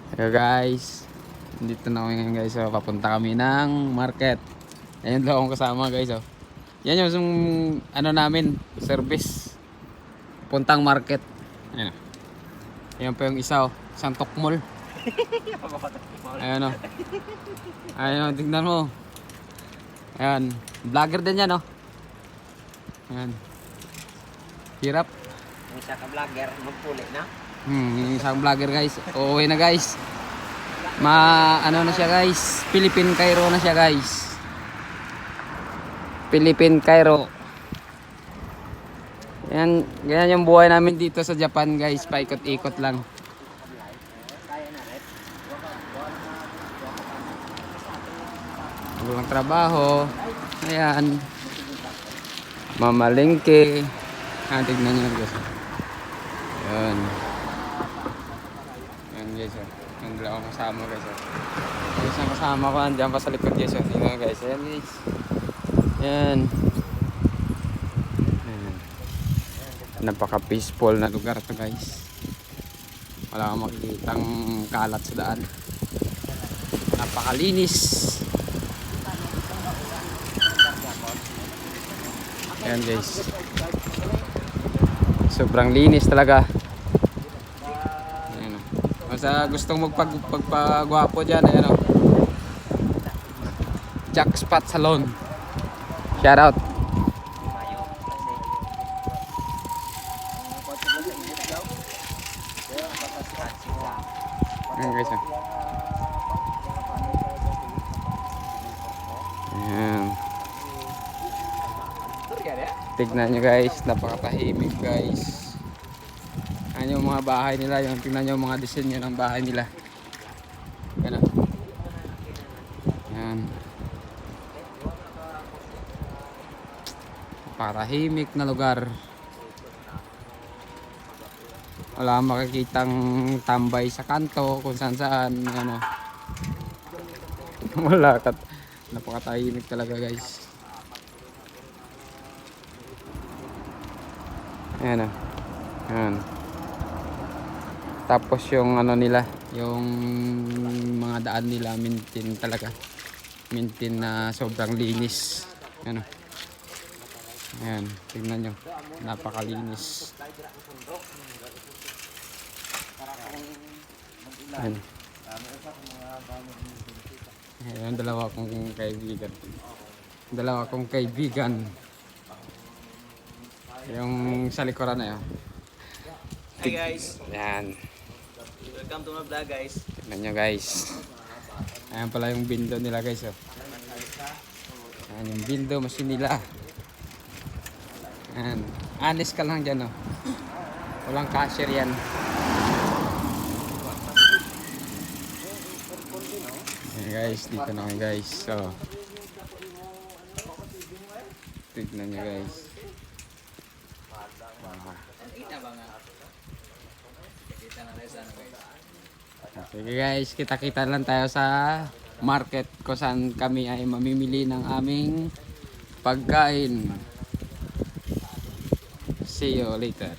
Hello guys, dito na kami ngayon guys. So, papunta kami ng market. Ayun daw akong kasama guys. Oh. Yan yung ano namin, service. Puntang market. Ayan. Ayan pa yung isa, isang tukmol. Ayan o. Ayan o, tignan mo. Ayan, vlogger din yan o. Ayan. Hirap. Yung isa ka vlogger, magpuli na. Yung isang vlogger guys. Uuwi na guys. Ano na siya guys. Philippine Cairo na siya guys. Philippine Cairo. Yan, ganyan yung buhay namin dito sa Japan guys. Paikot-ikot lang. Walang trabaho. Ayan. Mamalengke. Tignan nyo guys. Ayan. Ayan guys. Yung dalawang kasama guys. Yung isang kasama ko andyan pa sa likod guys. Tingnan guys. Ayan guys. Ayan. Ayan. Napaka peaceful na lugar to guys. Wala kang makikitang kalat sa daan. Napakalinis. Ayan guys. Sobrang linis talaga. Ayan o. Basta gustong magpagpagwapo dyan. Ayan o. Jack Spot Salon. Shout out. Ayan guys o. Ayan. Tignan nyo guys, napakatahimik guys. Ayan yung mga bahay nila, yung tignan nyo yung mga disenyo ng bahay nila. Ayan o. Ayan. Napakatahimik na lugar. Wala makikitang tambay sa kanto kung saan saan. Ano. Wala kat. Napakatahimik talaga guys. Ayan o. Ayan. Tapos yung ano nila, yung mga daan nila maintain talaga. Maintain na sobrang linis. Ayan o. Ayan, tignan nyo. Napakalinis. Ayan. Ayan, dalawa kong kaibigan. Dalawa kong kaibigan. Yung sa likuran na yun. Hi guys! Ayan. Welcome to my vlog guys. Tignan nyo guys. Ayan pala yung window nila guys. Oh. Ayan yung window machine nila. Ayan. Honest ka lang dyan. Oh. Walang cashier yan. Ayan guys. Dito na kayo guys. So. Tignan nyo guys. Sige guys, kita-kita lang tayo sa market kung saan kami ay mamimili ng aming pagkain. See you later.